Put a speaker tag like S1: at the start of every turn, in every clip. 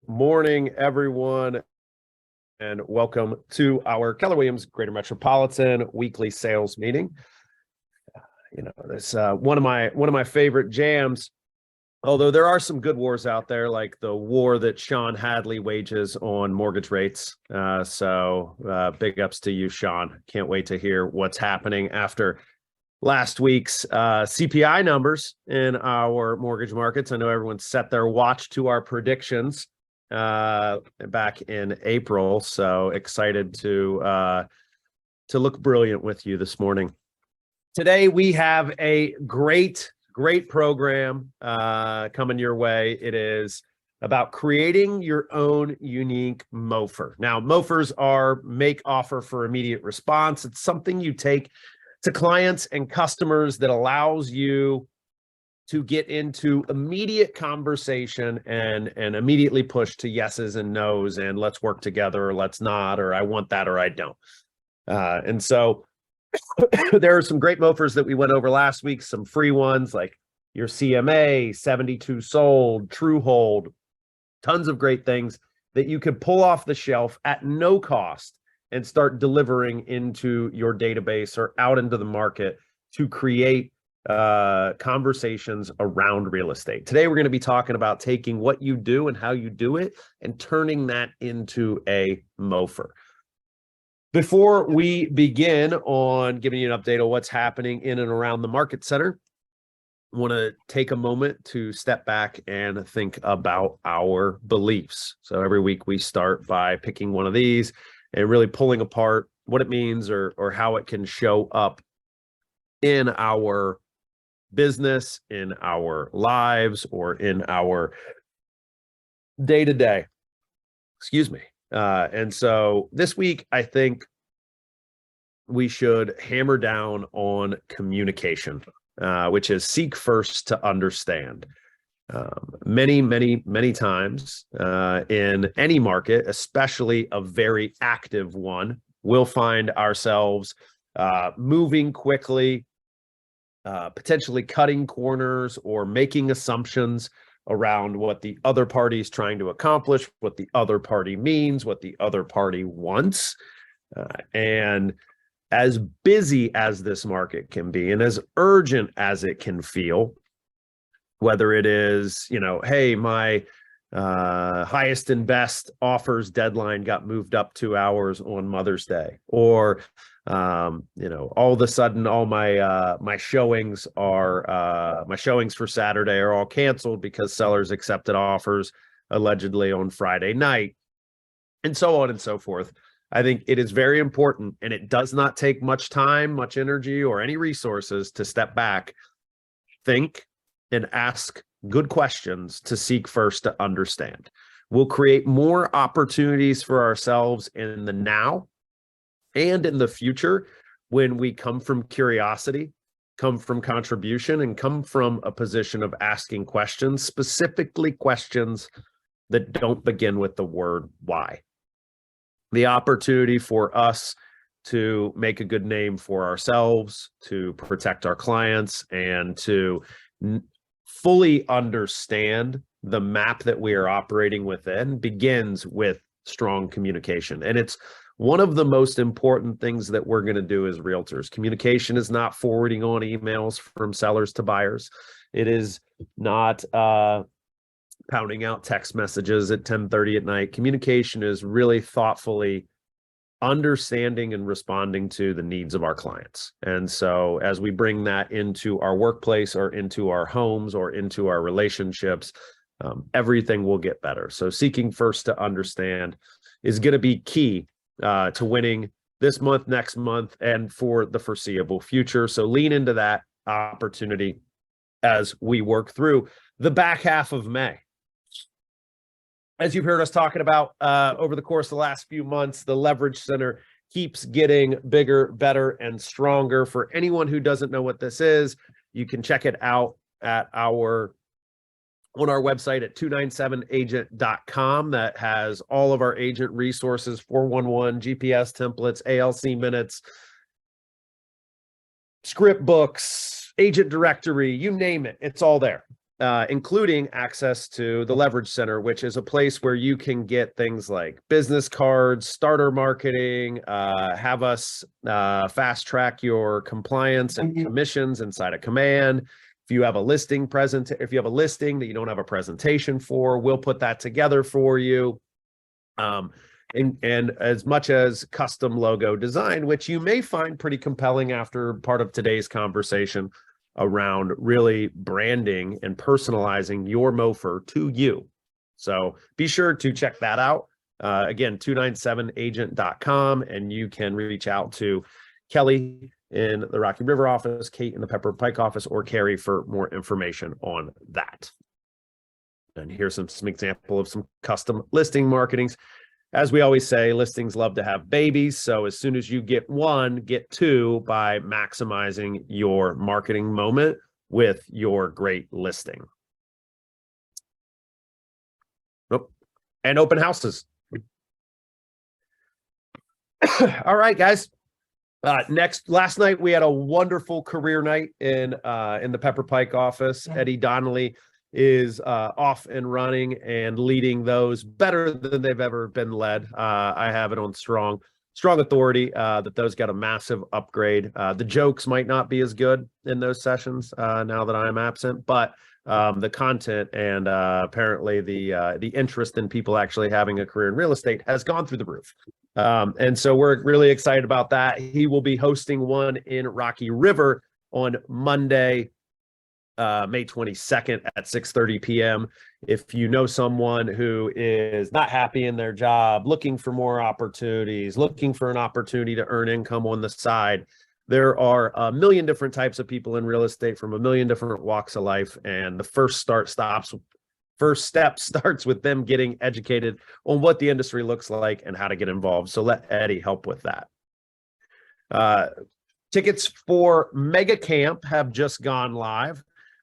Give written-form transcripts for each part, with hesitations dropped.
S1: morning, everyone, and welcome to our Keller Williams Greater Metropolitan weekly sales meeting. This one of my favorite jams. Although there are some good wars out there, like the war that Sean Hadley wages on mortgage rates. So big ups to you, Sean. Can't wait to hear what's happening after last week's CPI numbers in our mortgage markets. I know everyone set their watch to our predictions back in April. So excited to look brilliant with you this morning. Today we have a great program coming your way. It is about creating your own unique MOFIR. Now, MOFIRs are make offer for immediate response. It's something you take to clients and customers that allows you to get into immediate conversation and immediately push to yeses and nos and let's work together or let's not, or I want that or I don't. And so there are some great MOFIRs that we went over last week, some free ones like your CMA, 72 sold, True Hold, tons of great things that you can pull off the shelf at no cost and start delivering into your database or out into the market to create conversations around real estate. Today, we're going to be talking about taking what you do and how you do it and turning that into a MOFIR. Before we begin on giving you an update on what's happening in and around the market center, I want to take a moment to step back and think about our beliefs. So every week we start by picking one of these and really pulling apart what it means or how it can show up in our business, in our lives, or in our day-to-day. Excuse me. And so this week, I think we should hammer down on communication, which is seek first to understand. Many times in any market, especially a very active one, we'll find ourselves moving quickly, potentially cutting corners or making assumptions around what the other party is trying to accomplish, what the other party means, what the other party wants. And as busy as this market can be and as urgent as it can feel, whether it is, hey, my highest and best offers deadline got moved up 2 hours on Mother's Day, or all of a sudden all my showings for Saturday are all canceled because sellers accepted offers allegedly on Friday night, and so on and so forth. I think it is very important, and it does not take much time, much energy, or any resources to step back, think, and ask good questions to seek first to understand. We'll create more opportunities for ourselves in the now and in the future when we come from curiosity, come from contribution, and come from a position of asking questions, specifically questions that don't begin with the word why. The opportunity for us to make a good name for ourselves, to protect our clients, and to fully understand the map that we are operating within begins with strong communication. And it's one of the most important things that we're going to do as realtors. Communication is not forwarding on emails from sellers to buyers. It is not pounding out text messages at 10:30 at night. Communication is really thoughtfully understanding and responding to the needs of our clients. And so as we bring that into our workplace or into our homes or into our relationships, everything will get better. So seeking first to understand is going to be key to winning this month, next month, and for the foreseeable future. So lean into that opportunity as we work through the back half of May. As you've heard us talking about over the course of the last few months, the Leverage Center keeps getting bigger, better, and stronger. For anyone who doesn't know what this is, you can check it out at on our website at 297agent.com. That has all of our agent resources, 411, GPS templates, ALC minutes, script books, agent directory, you name it, it's all there. including access to the Leverage Center, which is a place where you can get things like business cards, starter marketing, have us fast track your compliance and commissions inside of Command. If you have a listing if you have a listing that you don't have a presentation for, we'll put that together for you. And as much as custom logo design, which you may find pretty compelling after part of today's conversation around really branding and personalizing your MOFIR to you. So be sure to check that out. Again, 297agent.com, and you can reach out to Kelly in the Rocky River office, Kate in the Pepper Pike office, or Carrie for more information on that. And here's some example of some custom listing marketings. As we always say, listings love to have babies. So as soon as you get one, get two by maximizing your marketing moment with your great listing. Oh, and open houses. All right, guys. Last night we had a wonderful career night in the Pepper Pike office. Eddie Donnelly is off and running and leading those better than they've ever been led. I have it on strong authority that those got a massive upgrade. The jokes might not be as good in those sessions now that I'm absent, but the content and apparently the interest in people actually having a career in real estate has gone through the roof. And so we're really excited about that. He will be hosting one in Rocky River on Monday, May 22nd at 6:30 p.m. If you know someone who is not happy in their job, looking for more opportunities, looking for an opportunity to earn income on the side, there are a million different types of people in real estate from a million different walks of life. And the first step starts with them getting educated on what the industry looks like and how to get involved. So let Eddie help with that. Tickets for Mega Camp have just gone live.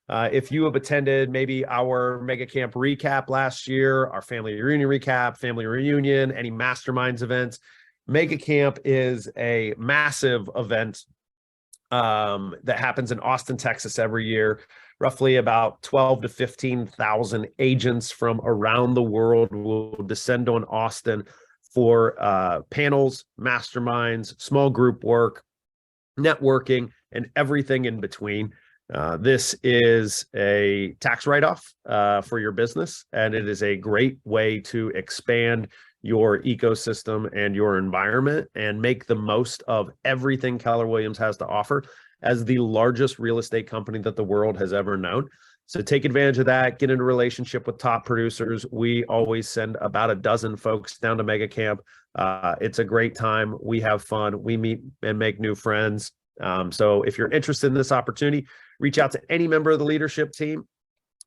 S1: If you have attended maybe our Mega Camp recap last year, our family reunion recap, family reunion, any masterminds events, Mega Camp is a massive event that happens in Austin, Texas every year. Roughly about 12 to 15,000 agents from around the world will descend on Austin for panels, masterminds, small group work, networking, and everything in between. This is a tax write-off for your business, and it is a great way to expand your ecosystem and your environment and make the most of everything Keller Williams has to offer as the largest real estate company that the world has ever known. So take advantage of that, get into a relationship with top producers. We always send about a dozen folks down to Mega Camp. It's a great time. We have fun. We meet and make new friends. So if you're interested in this opportunity, reach out to any member of the leadership team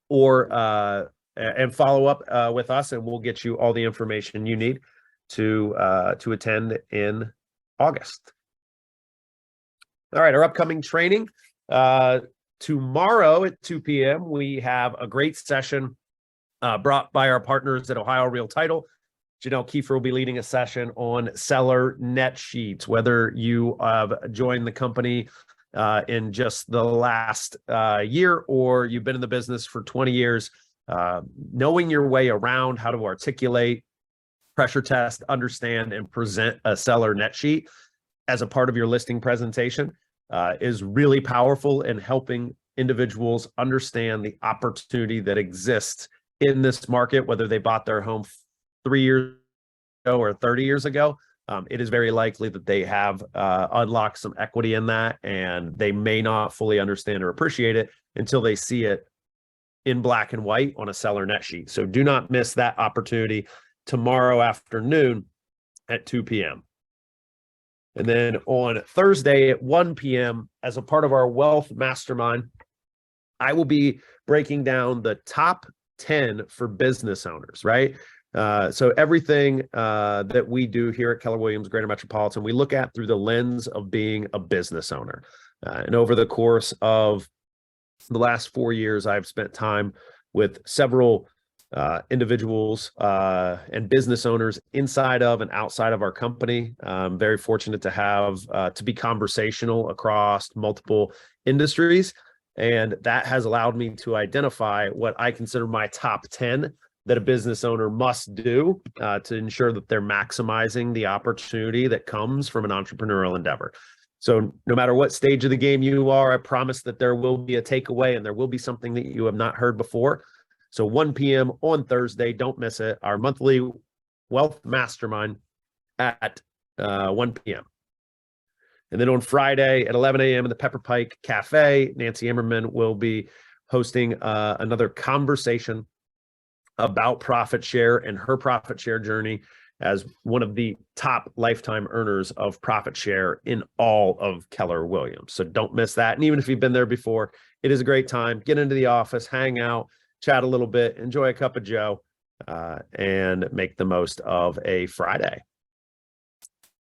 S1: or and follow up with us, and we'll get you all the information you need to attend in August. All right, our upcoming training. Tomorrow at 2 p.m., we have a great session brought by our partners at Ohio Real Title. Janelle Kiefer will be leading a session on seller net sheets, whether you have joined the company in just the last year or you've been in the business for 20 years, knowing your way around how to articulate, pressure test, understand, and present a seller net sheet as a part of your listing presentation is really powerful in helping individuals understand the opportunity that exists in this market, whether they bought their home 3 years ago or 30 years ago. It is very likely that they have unlocked some equity in that, and they may not fully understand or appreciate it until they see it in black and white on a seller net sheet. So do not miss that opportunity tomorrow afternoon at 2 p.m. And then on Thursday at 1 p.m., as a part of our Wealth Mastermind, I will be breaking down the top 10 for business owners, right? So everything that we do here at Keller Williams Greater Metropolitan, we look at through the lens of being a business owner. And over the course of the last 4 years, I've spent time with several individuals and business owners inside of and outside of our company. I'm very fortunate to have to be conversational across multiple industries. And that has allowed me to identify what I consider my top 10 that a business owner must do to ensure that they're maximizing the opportunity that comes from an entrepreneurial endeavor. So no matter what stage of the game you are, I promise that there will be a takeaway and there will be something that you have not heard before. So 1 p.m. on Thursday, don't miss it. Our monthly wealth mastermind at 1 p.m. And then on Friday at 11 a.m. in the Pepper Pike Cafe, Nancy Emmerman will be hosting another conversation about profit share and her profit share journey as one of the top lifetime earners of profit share in all of Keller Williams. So don't miss that. And even if you've been there before, it is a great time. Get into the office, hang out, chat a little bit, enjoy a cup of Joe, and make the most of a Friday.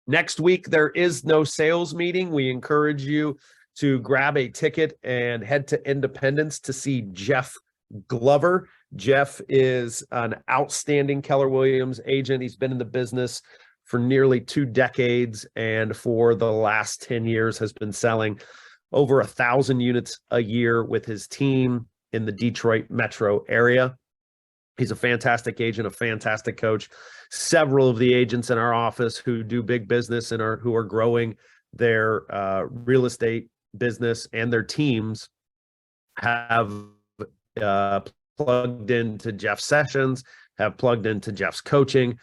S1: Next week, there is no sales meeting. We encourage you to grab a ticket and head to Independence to see Jeff Glover. Jeff is an outstanding Keller Williams agent. He's been in the business for nearly 2 decades, and for the last 10 years has been selling over 1,000 units a year with his team in the Detroit metro area. He's a fantastic agent, a fantastic coach. Several of the agents in our office who do big business and who are growing their real estate business and their teams have plugged into Jeff's sessions, have plugged into Jeff's coaching.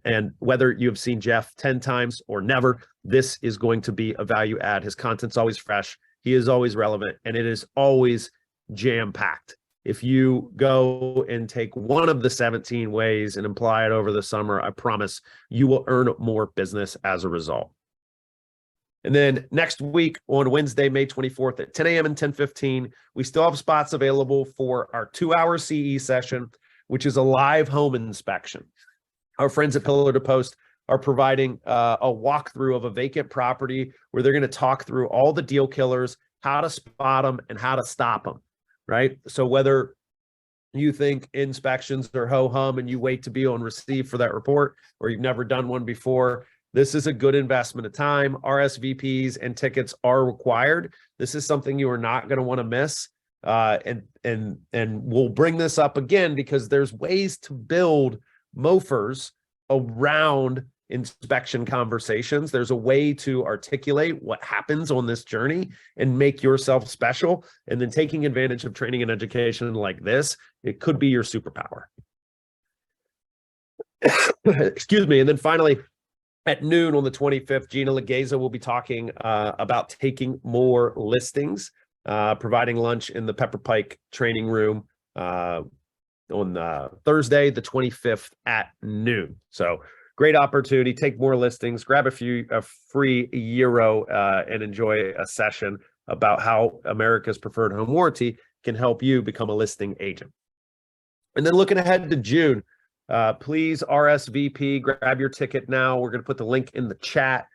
S1: And whether you've seen Jeff 10 times or never, this is going to be a value add. His content's always fresh. He is always relevant, and it is always jam-packed. If you go and take one of the 17 ways and apply it over the summer, I promise you will earn more business as a result. And then next week on Wednesday, May 24th at 10 a.m. and 10:15, we still have spots available for our 2-hour CE session, which is a live home inspection. Our friends at Pillar to Post are providing a walkthrough of a vacant property where they're going to talk through all the deal killers, how to spot them, and how to stop them. Right? So whether you think inspections are ho-hum and you wait to be on receive for that report, or you've never done one before, this is a good investment of time. RSVPs and tickets are required. This is something you are not going to want to miss. And we'll bring this up again because there's ways to build MOFIRs around inspection conversations. There's a way to articulate what happens on this journey and make yourself special. And then taking advantage of training and education like this, it could be your superpower. Excuse me. And then finally, at noon on the 25th, Gina Legeza will be talking about taking more listings, providing lunch in the Pepper Pike training room on Thursday, the 25th at noon. So great opportunity. Take more listings, grab a free euro, and enjoy a session about how America's preferred home warranty can help you become a listing agent. And then looking ahead to June, please RSVP, grab your ticket now. We're going to put the link in the chat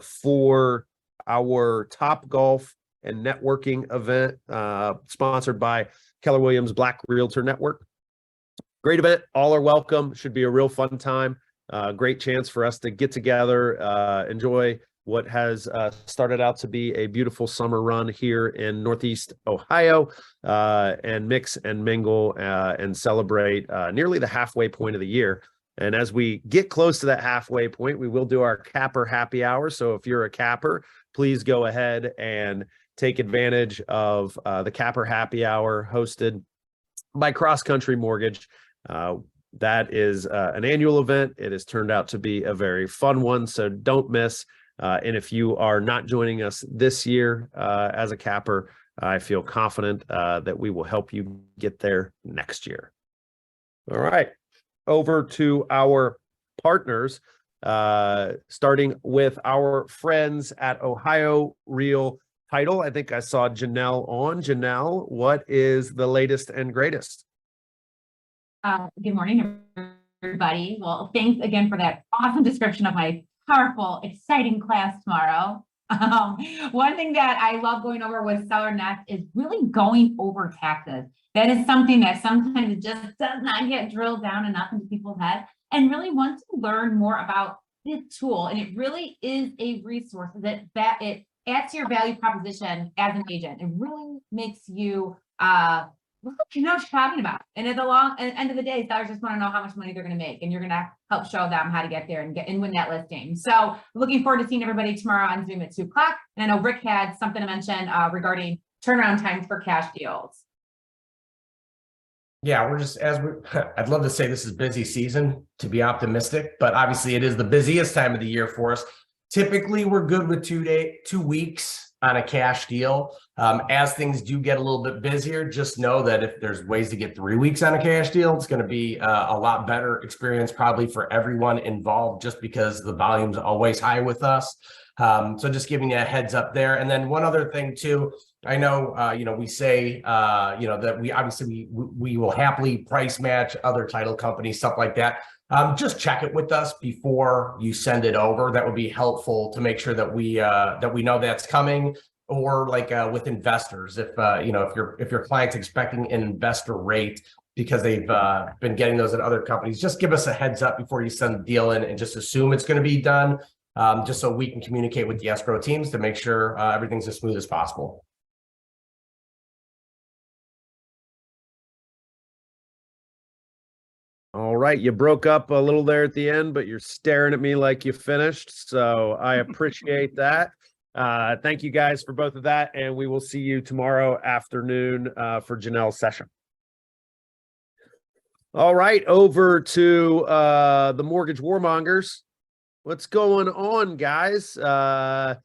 S1: for our Top Golf and Networking event sponsored by Keller Williams Black Realtor Network. Great event. All are welcome. Should be a real fun time. Great chance for us to get together, enjoy what has started out to be a beautiful summer run here in Northeast Ohio, and mix and mingle and celebrate nearly the halfway point of the year. And as we get close to that halfway point, we will do our capper happy hour. So if you're a capper, please go ahead and take advantage of the capper happy hour hosted by Cross Country Mortgage. That is an annual event. It has turned out to be a very fun one, so don't miss. And if you are not joining us this year as a capper, I feel confident that we will help you get there next year. All right, over to our partners, starting with our friends at Ohio Real Title. I think I saw Janelle on. Janelle, what is the latest and greatest?
S2: Good morning, everybody. Well, thanks again for that awesome description of my powerful, exciting class tomorrow. One thing that I love going over with Seller Next is really going over taxes. That is something that sometimes it just does not get drilled down enough into people's heads, and really want to learn more about this tool. And it really is a resource that it adds to your value proposition as an agent. It really makes you you know what you're talking about. And at the end of the day, sellers just want to know how much money they're going to make, and you're going to help show them how to get there and win that listing. So looking forward to seeing everybody tomorrow on Zoom at 2 o'clock. And I know Rick had something to mention regarding turnaround times for cash deals.
S3: Yeah, we're just I'd love to say this is busy season to be optimistic, but obviously it is the busiest time of the year for us. Typically, we're good with 2 weeks on a cash deal. As things do get a little bit busier, just know that if there's ways to get 3 weeks on a cash deal, it's going to be a lot better experience probably for everyone involved, just because the volume's always high with us. So just giving you a heads up there. And then one other thing too, I know, we say, that we will happily price match other title companies, stuff like that. Just check it with us before you send it over. That would be helpful to make sure that we know that's coming. Or like with investors, if your client's expecting an investor rate because they've been getting those at other companies, just give us a heads up before you send the deal in, and just assume it's going to be done, just so we can communicate with the escrow teams to make sure everything's as smooth as possible.
S1: All right, you broke up a little there at the end, but you're staring at me like you finished, so I appreciate that. Thank you guys for both of that, and we will see you tomorrow afternoon for Janelle's session. All right, over to the mortgage warmongers. What's going on, guys? Kind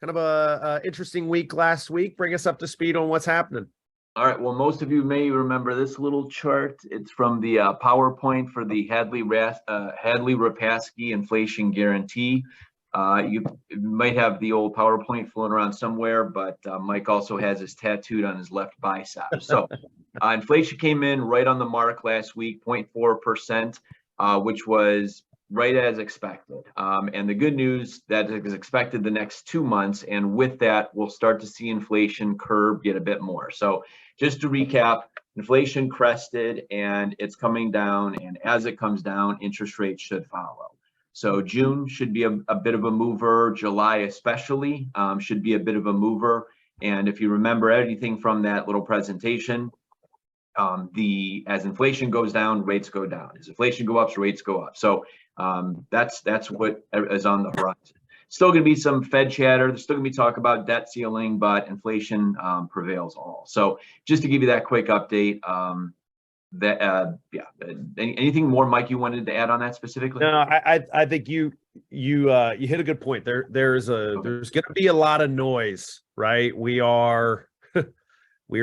S1: of a interesting week last week. Bring us up to speed on what's happening.
S4: All right. Well, most of you may remember this little chart. It's from the PowerPoint for the Hadley-Rapasky inflation guarantee. You might have the old PowerPoint floating around somewhere, but Mike also has his tattooed on his left bicep. So inflation came in right on the mark last week, 0.4%, which was right as expected. And the good news, that is expected the next 2 months. And with that, we'll start to see inflation curve get a bit more. So just to recap, inflation crested and it's coming down. And as it comes down, interest rates should follow. So June should be a bit of a mover. July especially should be a bit of a mover. And if you remember anything from that little presentation, as inflation goes down, rates go down. As inflation go up, rates go up. So that's what is on the horizon. Still going to be some Fed chatter. There's still going to be talk about debt ceiling, but inflation prevails all. So just to give you that quick update, anything more, Mike, you wanted to add on that specifically?
S1: No, I think you hit a good point. There's going to be a lot of noise, right? We are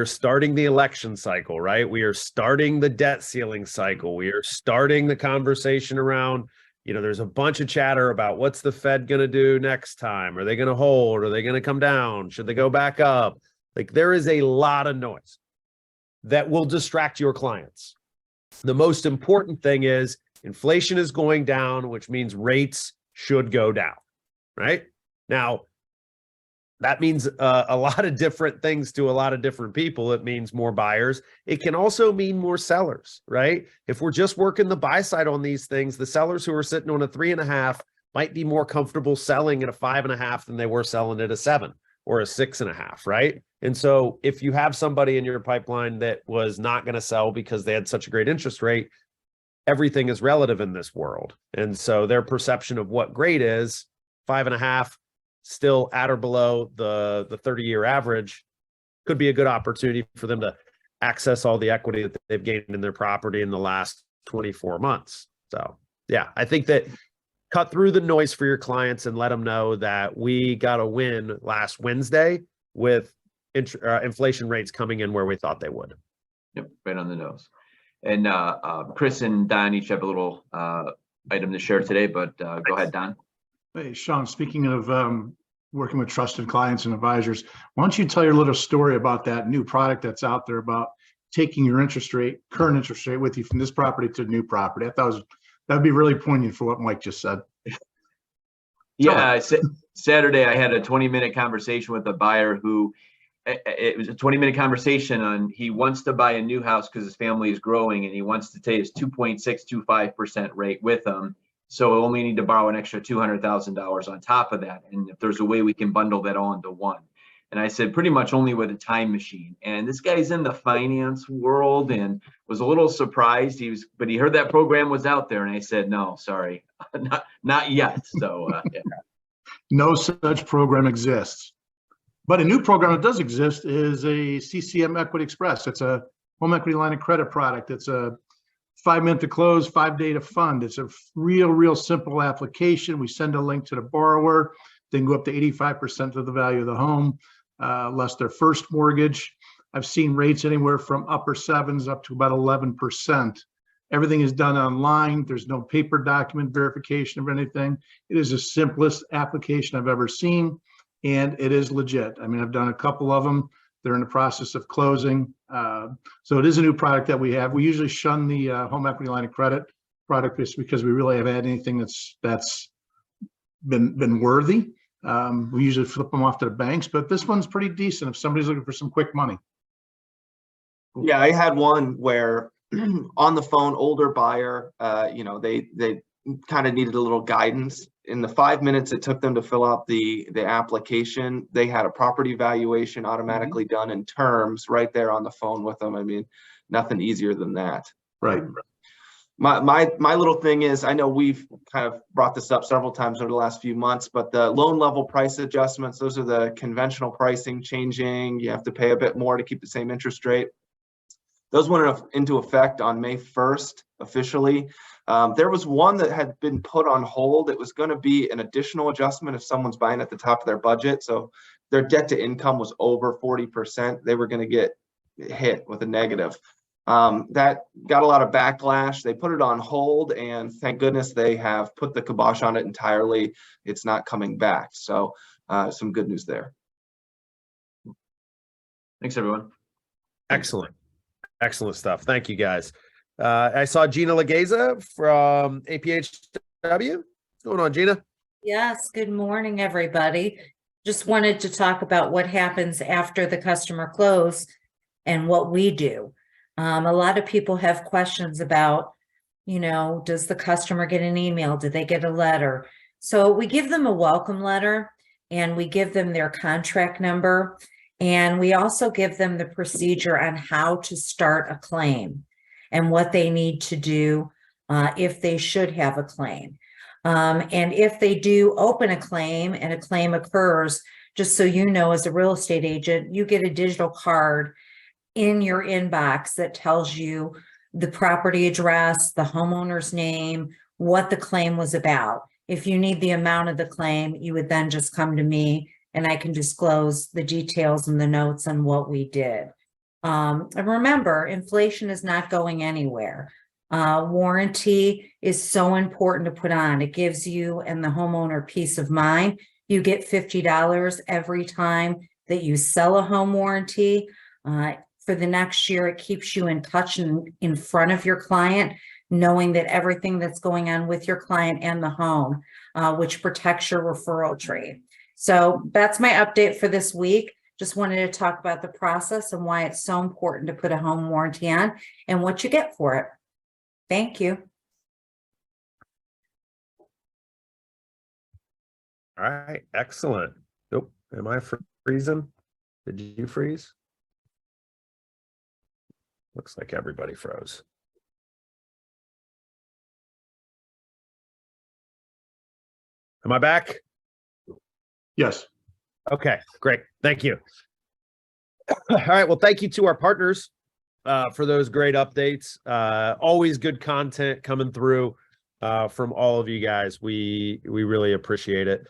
S1: starting the election cycle, right? We are starting the debt ceiling cycle. We are starting the conversation around, there's a bunch of chatter about what's the Fed going to do next time? Are they going to hold? Are they going to come down? Should they go back up? Like, there is a lot of noise that will distract your clients. The most important thing is inflation is going down, which means rates should go down, right? Now, that means a lot of different things to a lot of different people. It means more buyers. It can also mean more sellers, right? If we're just working the buy side on these things, the sellers who are sitting on a 3.5 might be more comfortable selling at a 5.5 than they were selling at a 7 or a 6.5, right? And so if you have somebody in your pipeline that was not going to sell because they had such a great interest rate, everything is relative in this world. And so their perception of what great is, 5.5, still at or below the 30-year average, could be a good opportunity for them to access all the equity that they've gained in their property in the last 24 months. So yeah, I think that cut through the noise for your clients and let them know that we got a win last Wednesday with inflation rates coming in where we thought they would.
S4: Yep, right on the nose. And Chris and Don each have a little item to share today, but go ahead, Don.
S5: Hey, Sean, speaking of working with trusted clients and advisors, why don't you tell your little story about that new product that's out there about taking your current interest rate with you from this property to new property? I thought that'd be really poignant for what Mike just said.
S4: Yeah, Saturday I had a 20-minute conversation with a buyer who, it was a 20-minute conversation on, he wants to buy a new house because his family is growing and he wants to take his 2.625% rate with him. So we'll only need to borrow an extra $200,000 on top of that. And if there's a way we can bundle that all into one. And I said, pretty much only with a time machine. And this guy's in the finance world and was a little surprised. But he heard that program was out there. And I said, no, sorry, not yet. So yeah.
S5: No such program exists. But a new program that does exist is a CCM Equity Express. It's a home equity line of credit product. It's a 5-minute to close, 5-day to fund. It's a real simple application. We send a link to the borrower. They can go up to 85% of the value of the home, less their first mortgage. I've seen rates anywhere from upper 7s up to about 11%. Everything is done online. There's no paper document verification of anything. It is the simplest application I've ever seen, and it is legit. I mean, I've done a couple of them. They're in the process of closing. So it is a new product that we have. We usually shun the home equity line of credit product just because we really haven't had anything that's been worthy. We usually flip them off to the banks, but this one's pretty decent if somebody's looking for some quick money.
S6: Yeah, I had one where on the phone, older buyer, they kind of needed a little guidance. In the 5 minutes it took them to fill out the application, they had a property valuation automatically done in terms right there on the phone with them. I mean, nothing easier than that.
S5: Right.
S6: My little thing is, I know we've kind of brought this up several times over the last few months, but the loan level price adjustments, those are the conventional pricing changing. You have to pay a bit more to keep the same interest rate. Those went into effect on May 1st officially. There was one that had been put on hold. It was going to be an additional adjustment if someone's buying at the top of their budget. So their debt to income was over 40%. They were going to get hit with a negative. That got a lot of backlash. They put it on hold, and thank goodness they have put the kibosh on it entirely. It's not coming back. So some good news there.
S4: Thanks, everyone.
S1: Excellent. Excellent stuff. Thank you, guys. I saw Gina Legeza from APHW. What's going on, Gina?
S7: Yes, good morning, everybody. Just wanted to talk about what happens after the customer close and what we do. A lot of people have questions about, does the customer get an email? Do they get a letter? So we give them a welcome letter, and we give them their contract number. And we also give them the procedure on how to start a claim and what they need to do if they should have a claim. And if they do open a claim and a claim occurs, just so you know, as a real estate agent, you get a digital card in your inbox that tells you the property address, the homeowner's name, what the claim was about. If you need the amount of the claim, you would then just come to me, and I can disclose the details and the notes on what we did. And remember, inflation is not going anywhere. Warranty is so important to put on. It gives you and the homeowner peace of mind. You get $50 every time that you sell a home warranty. For the next year, it keeps you in touch and in front of your client, knowing that everything that's going on with your client and the home, which protects your referral tree. So that's my update for this week. Just wanted to talk about the process and why it's so important to put a home warranty on and what you get for it. Thank you.
S1: All right. Excellent. Nope. Am I freezing? Did you freeze? Looks like everybody froze. Am I back?
S5: Yes.
S1: Okay, great. Thank you. All right. Well, thank you to our partners for those great updates. Always good content coming through from all of you guys. We really appreciate it.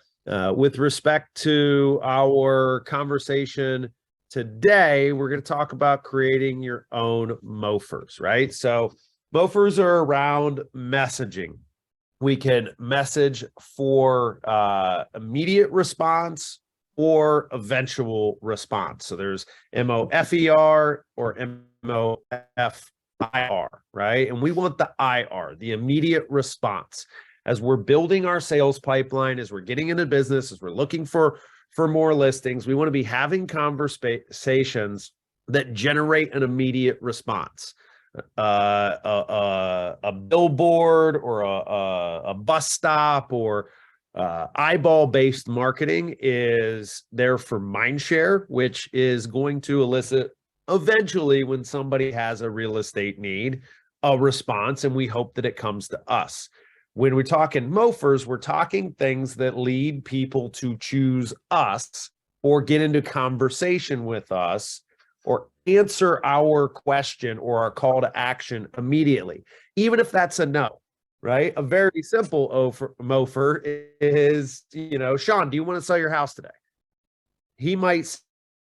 S1: With respect to our conversation today, we're going to talk about creating your own MOFIRs, right? So MOFIRs are around messaging. We can message for immediate response or eventual response. So there's MOFIR or MOFIR, right? And we want the IR, the immediate response. As we're building our sales pipeline, as we're getting into business, as we're looking for more listings, we want to be having conversations that generate an immediate response. a billboard or a bus stop or eyeball-based marketing is there for mind share, which is going to elicit eventually, when somebody has a real estate need, a response, and we hope that it comes to us. When we're talking MOFIRs, we're talking things that lead people to choose us or get into conversation with us or answer our question or our call to action immediately, even if that's a no, right? A very simple MOFIR is, Sean, do you want to sell your house today? He might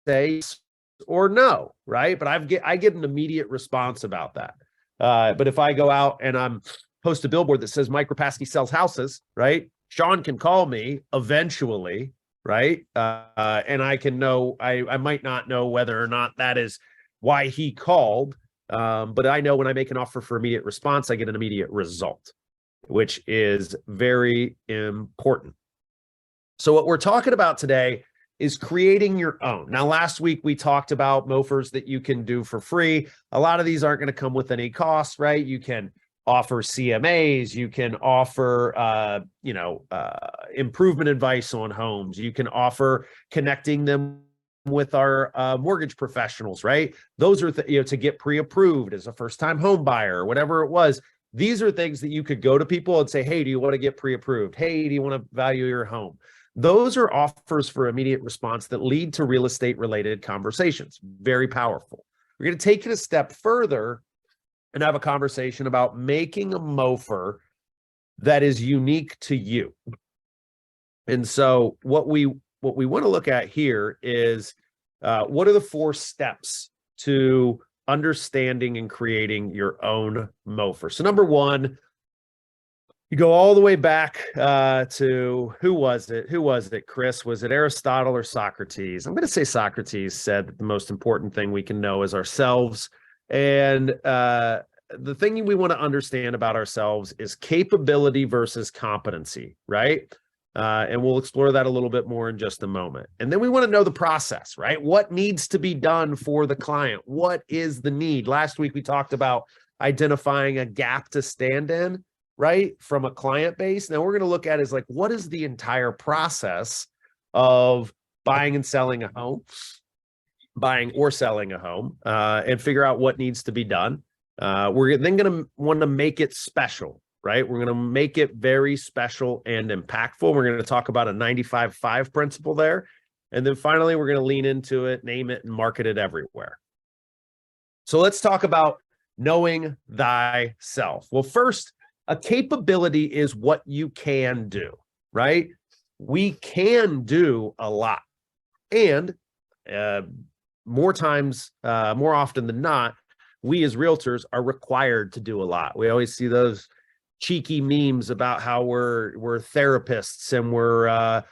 S1: say yes or no, right? But I get an immediate response about that. But if I go out and I'm post a billboard that says Mike Rapasky sells houses, right? Sean can call me eventually, right? And I can know, I might not know whether or not that is why he called. But I know when I make an offer for immediate response, I get an immediate result, which is very important. So what we're talking about today is creating your own. Now, last week we talked about MOFIRs that you can do for free. A lot of these aren't going to come with any costs, right? You can offer CMAs, you can offer, improvement advice on homes. You can offer connecting them with our mortgage professionals, right? Those are, to get pre-approved as a first-time home buyer or whatever it was. These are things that you could go to people and say, hey, do you want to get pre-approved? Hey, do you want to value your home? Those are offers for immediate response that lead to real estate related conversations. Very powerful. We're going to take it a step further and have a conversation about making a MOFIR that is unique to you. And so what we want to look at here is what are the 4 steps to understanding and creating your own MOFIR. So number 1, you go all the way back to, who was it, Chris? Was it Aristotle or Socrates? I'm going to say Socrates said that the most important thing we can know is ourselves. And the thing we want to understand about ourselves is capability versus competency, right? And we'll explore that a little bit more in just a moment. And then we want to know the process, right? What needs to be done for the client? What is the need? Last week, we talked about identifying a gap to stand in, right? From a client base. Now we're going to look at is like, what is the entire process of buying and selling a home, buying or selling a home, and figure out what needs to be done. We're then going to want to make it special, right? We're going to make it very special and impactful. We're going to talk about a 95-5 principle there. And then finally, we're going to lean into it, name it, and market it everywhere. So let's talk about knowing thyself. Well, first, a capability is what you can do, right? We can do a lot. And more often than not, we as realtors are required to do a lot. We always see those cheeky memes about how we're therapists and we're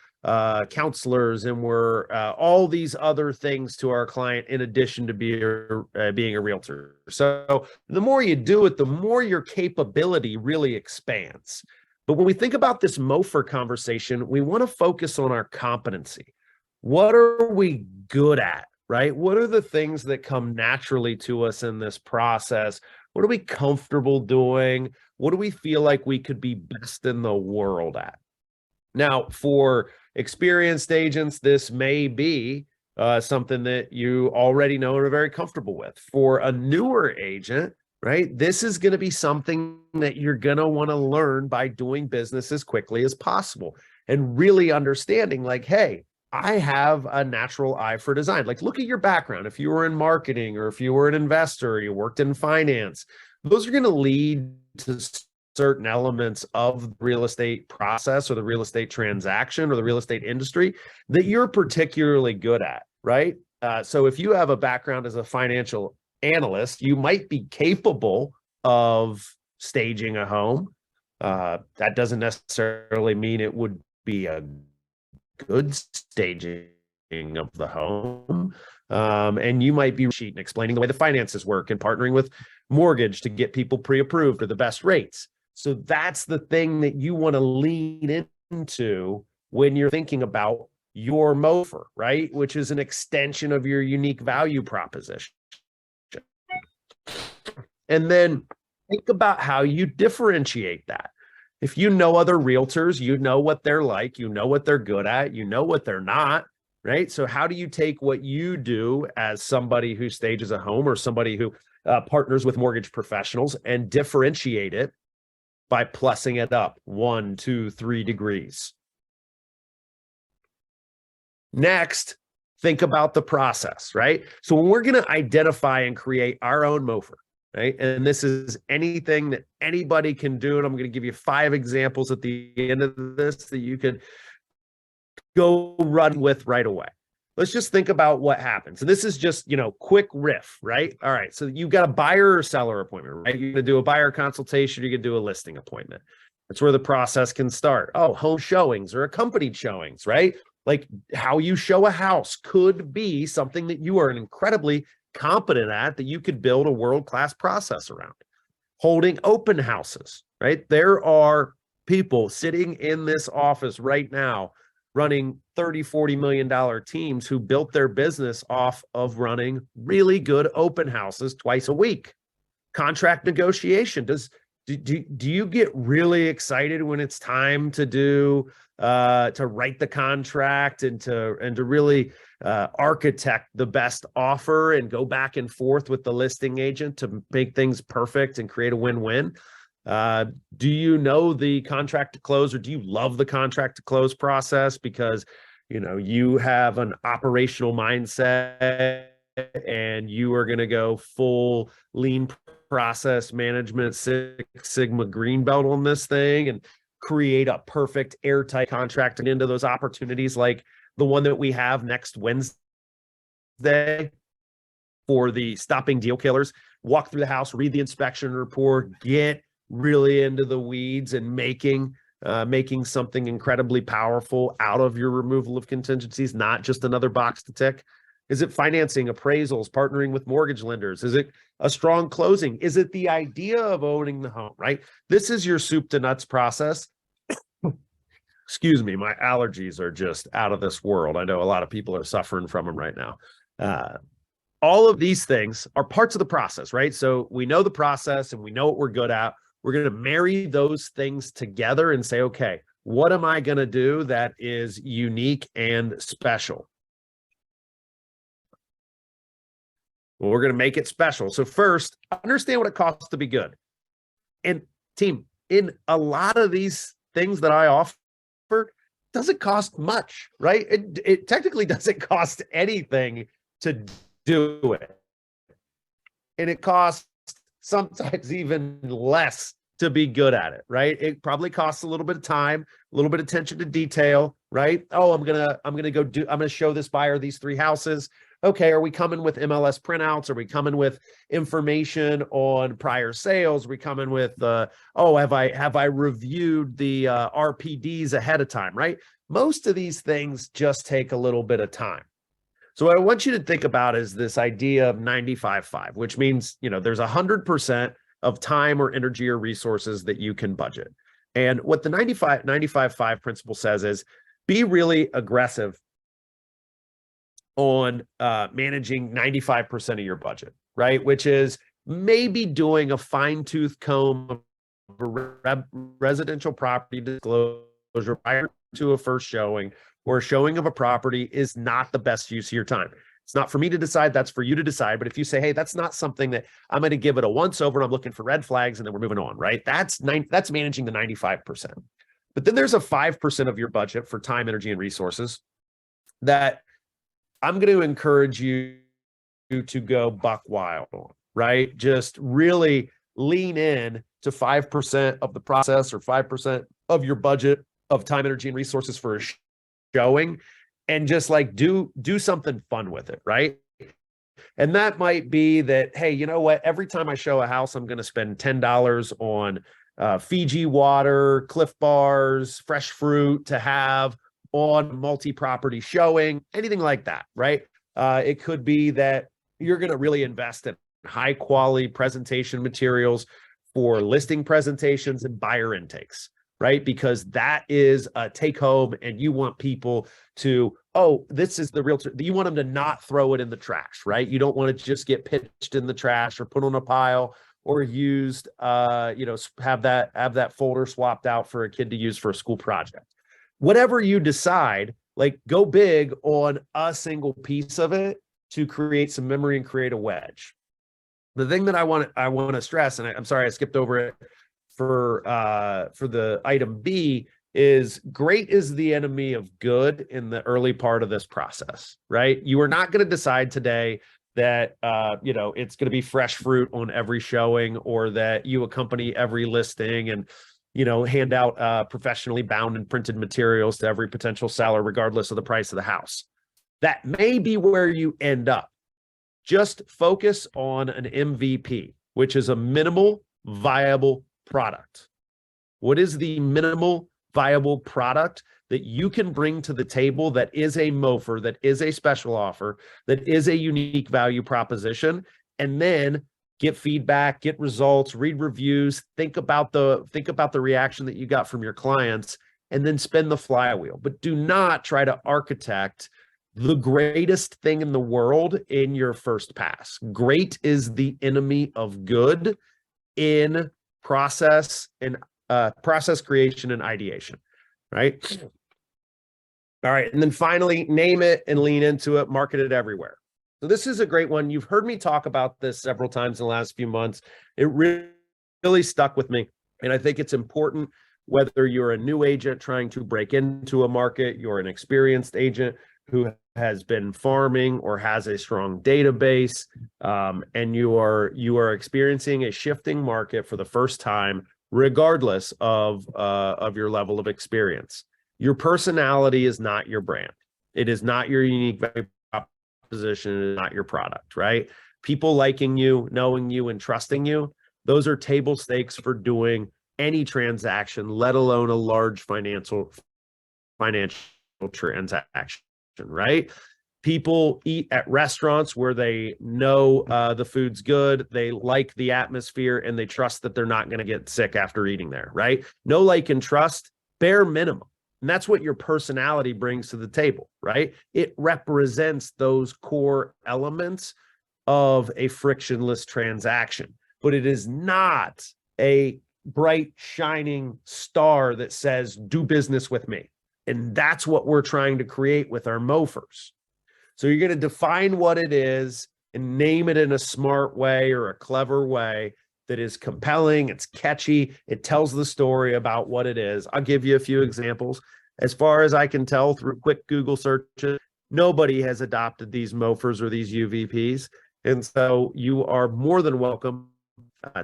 S1: counselors and we're all these other things to our client in addition to being a realtor. So the more you do it, the more your capability really expands. But when we think about this MOFIR conversation, we want to focus on our competency. What are we good at, right? What are the things that come naturally to us in this process? What are we comfortable doing? What do we feel like we could be best in the world at? Now, for experienced agents, this may be something that you already know and are very comfortable with. For a newer agent, right, this is going to be something that you're going to want to learn by doing business as quickly as possible and really understanding like, hey, I have a natural eye for design. Like, look at your background. If you were in marketing or if you were an investor or you worked in finance, those are going to lead to certain elements of the real estate process or the real estate transaction or the real estate industry that you're particularly good at, right? So if you have a background as a financial analyst, you might be capable of staging a home. That doesn't necessarily mean it would be a good staging of the home. And you might be sheet and explaining the way the finances work and partnering with mortgage to get people pre-approved or the best rates. So that's the thing that you want to lean into when you're thinking about your MOFIR, right? Which is an extension of your unique value proposition. And then think about how you differentiate that. If you know other realtors, you know what they're like, you know what they're good at, you know what they're not, right? So how do you take what you do as somebody who stages a home or somebody who partners with mortgage professionals and differentiate it by plussing it up 1, 2, 3 degrees? Next, think about the process, right? So when we're going to identify and create our own MOFIR, right? And this is anything that anybody can do. And I'm going to give you 5 examples at the end of this that you can go run with right away. Let's just think about what happens. And this is just, quick riff, right? All right. So you've got a buyer or seller appointment, right? You're going to do a buyer consultation. You're going to do a listing appointment. That's where the process can start. Oh, home showings or accompanied showings, right? Like how you show a house could be something that you are incredibly competent at, that you could build a world-class process around. Holding open houses, right? There are people sitting in this office right now running $30-40 million teams who built their business off of running really good open houses twice a week. Contract negotiation. Do you get really excited when it's time to do to write the contract and to really architect the best offer and go back and forth with the listing agent to make things perfect and create a win-win? Do you know the contract to close, or do you love the contract to close process because you have an operational mindset and you are going to go full lean process management, Six Sigma green belt on this thing and create a perfect airtight contract and into those opportunities like the one that we have next Wednesday for the stopping deal killers? Walk through the house, read the inspection report, get really into the weeds and making something incredibly powerful out of your removal of contingencies, not just another box to tick. Is it financing, appraisals, partnering with mortgage lenders? Is it a strong closing? Is it the idea of owning the home, right? This is your soup to nuts process. Excuse me, my allergies are just out of this world. I know a lot of people are suffering from them right now. All of these things are parts of the process, right? So we know the process and we know what we're good at. We're going to marry those things together and say, okay, what am I going to do that is unique and special? Well, we're going to make it special. So first, understand what it costs to be good. And team, in a lot of these things that I offer, it doesn't cost much, right? It technically doesn't cost anything to do it. And it costs sometimes even less to be good at it, right? It probably costs a little bit of time, a little bit of attention to detail, right? Oh, I'm gonna show this buyer these 3 houses. Okay, are we coming with MLS printouts? Are we coming with information on prior sales? Are we coming with have I reviewed the RPDs ahead of time, right? Most of these things just take a little bit of time. So what I want you to think about is this idea of 95-5, which means, there's 100% of time or energy or resources that you can budget. And what the 95-5 principle says is be really aggressive on managing 95% of your budget, right? Which is maybe doing a fine-tooth comb of residential property disclosure prior to a first showing or a showing of a property is not the best use of your time. It's not for me to decide, that's for you to decide. But if you say, hey, that's not something that I'm going to give it a once over, I'm looking for red flags, and then we're moving on, right? That's managing the 95%. But then there's a 5% of your budget for time, energy, and resources that I'm going to encourage you to go buck wild on, right? Just really lean in to 5% of the process or 5% of your budget of time, energy, and resources for a showing, and just like do something fun with it, right? And that might be that, hey, you know what? Every time I show a house, I'm going to spend $10 on Fiji water, Cliff Bars, fresh fruit to have on multi-property showing, anything like that, right? It could be that you're going to really invest in high quality presentation materials for listing presentations and buyer intakes, right? Because that is a take home, and you want people to, oh, this is the realtor. You want them to not throw it in the trash, right? You don't want to just get pitched in the trash or put on a pile or used, have that folder swapped out for a kid to use for a school project. Whatever you decide, like go big on a single piece of it to create some memory and create a wedge. The thing that I want to stress, and I'm sorry I skipped over it for the item B, is great is the enemy of good in the early part of this process, right? You are not going to decide today that it's going to be fresh fruit on every showing, or that you accompany every listing and hand out professionally bound and printed materials to every potential seller, regardless of the price of the house. That may be where you end up. Just focus on an MVP, which is a minimal viable product. What is the minimal viable product that you can bring to the table that is a MOFIR, that is a special offer, that is a unique value proposition? And then get feedback, get results, read reviews, think about the reaction that you got from your clients, and then spin the flywheel. But do not try to architect the greatest thing in the world in your first pass. Great is the enemy of good in process and process creation and ideation, right? All right. And then finally, name it and lean into it, market it everywhere. So this is a great one. You've heard me talk about this several times in the last few months. It really stuck with me. And I think it's important, whether you're a new agent trying to break into a market, you're an experienced agent who has been farming or has a strong database, and you are experiencing a shifting market for the first time, regardless of your level of experience. Your personality is not your brand. It is not your unique value proposition. It is not your product, right? People liking you, knowing you, and trusting you, those are table stakes for doing any transaction, let alone a large financial transaction, right? People eat at restaurants where they know the food's good, they like the atmosphere, and they trust that they're not going to get sick after eating there, right? Know, like, and trust, bare minimum. And that's what your personality brings to the table, right? It represents those core elements of a frictionless transaction, but it is not a bright, shining star that says, do business with me. And that's what we're trying to create with our MOFIRs. So you're going to define what it is and name it in a smart way or a clever way that is compelling, it's catchy, it tells the story about what it is. I'll give you a few examples. As far as I can tell through quick Google searches, nobody has adopted these MOFIRs or these UVPs. And so you are more than welcome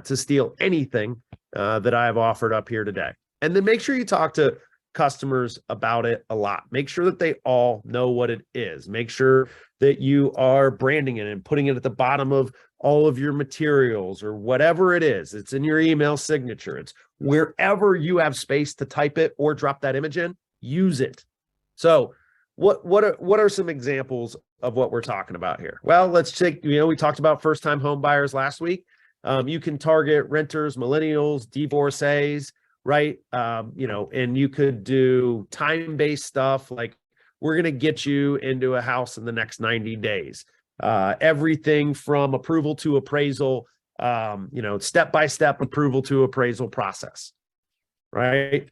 S1: to steal anything that I have offered up here today. And then make sure you talk to customers about it a lot. Make sure that they all know what it is. Make sure that you are branding it and putting it at the bottom of all of your materials or whatever it is. It's in your email signature. It's wherever you have space to type it or drop that image in, use it. So what are some examples of what we're talking about here? Well, let's take, we talked about first-time home buyers last week. You can target renters, millennials, divorcees, right? And you could do time-based stuff like, we're going to get you into a house in the next 90 days. Everything from approval to appraisal, step-by-step approval to appraisal process, right?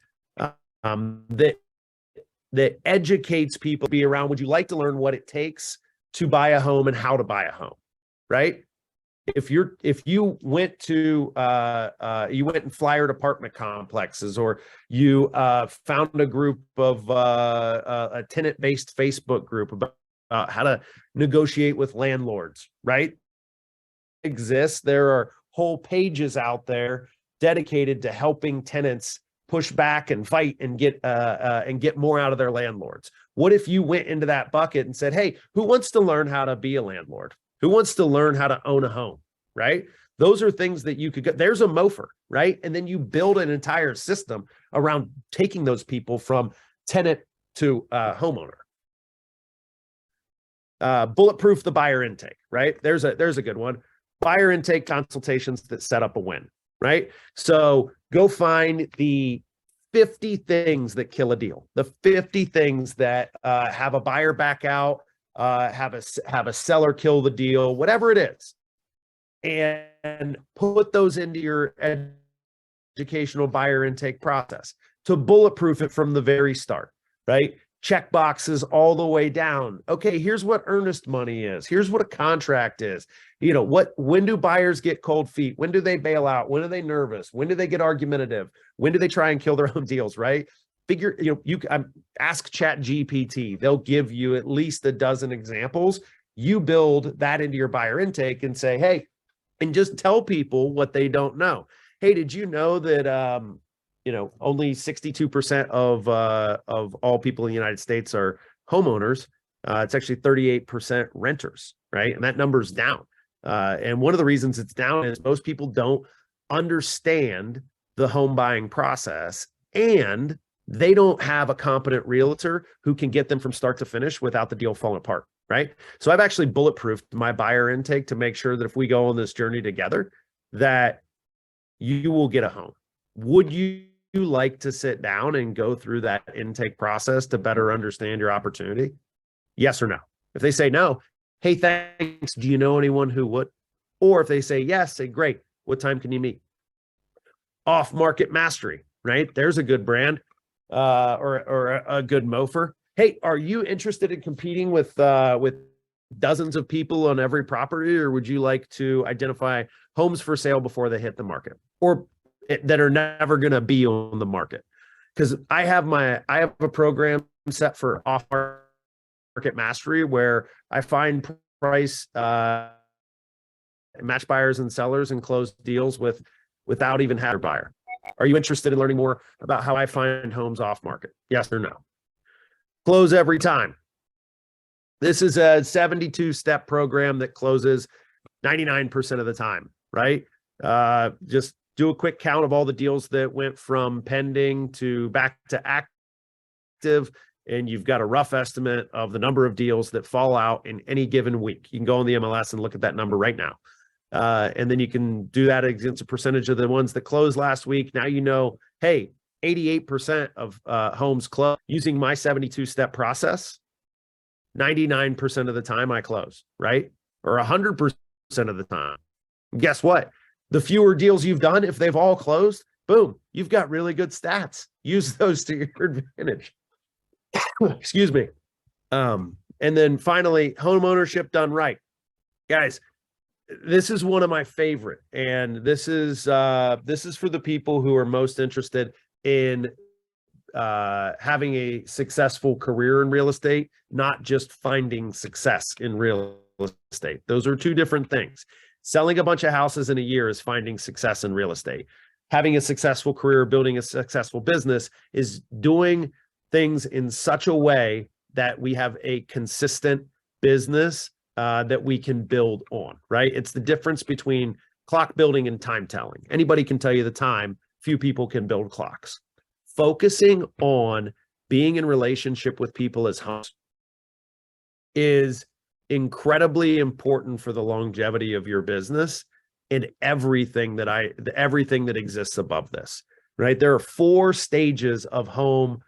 S1: That educates people to be around. Would you like to learn what it takes to buy a home and how to buy a home, right? If you went and flyered apartment complexes, or you found a group of a tenant-based Facebook group about how to negotiate with landlords, right? There are whole pages out there dedicated to helping tenants push back and fight and get more out of their landlords. What if you went into that bucket and said, hey, who wants to learn how to be a landlord? Who wants to learn how to own a home, right? Those are things that you could get. There's a MOFIR, right? And then you build an entire system around taking those people from tenant to homeowner. Bulletproof the buyer intake, right? There's a good one. Buyer intake consultations that set up a win, right? So go find the 50 things that kill a deal, the 50 things that have a buyer back out, have a seller kill the deal, whatever it is. then put those into your educational buyer intake process to bulletproof it from the very start, right? Check boxes all the way down. Okay, here's what earnest money is. Here's what a contract is. You know, when do buyers get cold feet? When do they bail out? When are they nervous? When do they get argumentative? When do they try and kill their own deals, right? Figure, ask ChatGPT. They'll give you at least a dozen examples. You build that into your buyer intake and say, hey, and just tell people what they don't know. Hey, did you know that only 62% of all people in the United States are homeowners? It's actually 38% renters, right? And that number's down. And one of the reasons it's down is most people don't understand the home buying process, and they don't have a competent realtor who can get them from start to finish without the deal falling apart, right? So I've actually bulletproofed my buyer intake to make sure that if we go on this journey together, that you will get a home. Would you like to sit down and go through that intake process to better understand your opportunity? Yes or no? If they say no, hey, thanks. Do you know anyone who would? Or if they say yes, say, great. What time can you meet? Off Market Mastery, right? There's a good brand or a good MOFIR. Hey, are you interested in competing with dozens of people on every property, or would you like to identify homes for sale before they hit the market, or that are never going to be on the market? Because I have a program set for Off Market Mastery where I find price match buyers and sellers and close deals without even having a buyer. Are you interested in learning more about how I find homes off market? Yes or no? Close every time. This is a 72-step program that closes 99% of the time, right? Just do a quick count of all the deals that went from pending to back to active, and you've got a rough estimate of the number of deals that fall out in any given week. You can go on the MLS and look at that number right now. And then you can do that against a percentage of the ones that closed last week. Now you know, hey, 88% of homes close using my 72-step process. 99% of the time I close, right? Or 100% of the time. Guess what? The fewer deals you've done, if they've all closed, boom, you've got really good stats. Use those to your advantage. Excuse me. And then finally, home ownership done right. Guys, this is one of my favorite, and this is for the people who are most interested in having a successful career in real estate, not just finding success in real estate. Those are two different things. Selling a bunch of houses in a year is finding success in real estate. Having a successful career, building a successful business is doing things in such a way that we have a consistent business that we can build on, right? It's the difference between clock building and time telling. Anybody can tell you the time, few people can build clocks. Focusing on being in relationship with people as hosts is incredibly important for the longevity of your business and everything that exists above this, right? There are 4 stages of home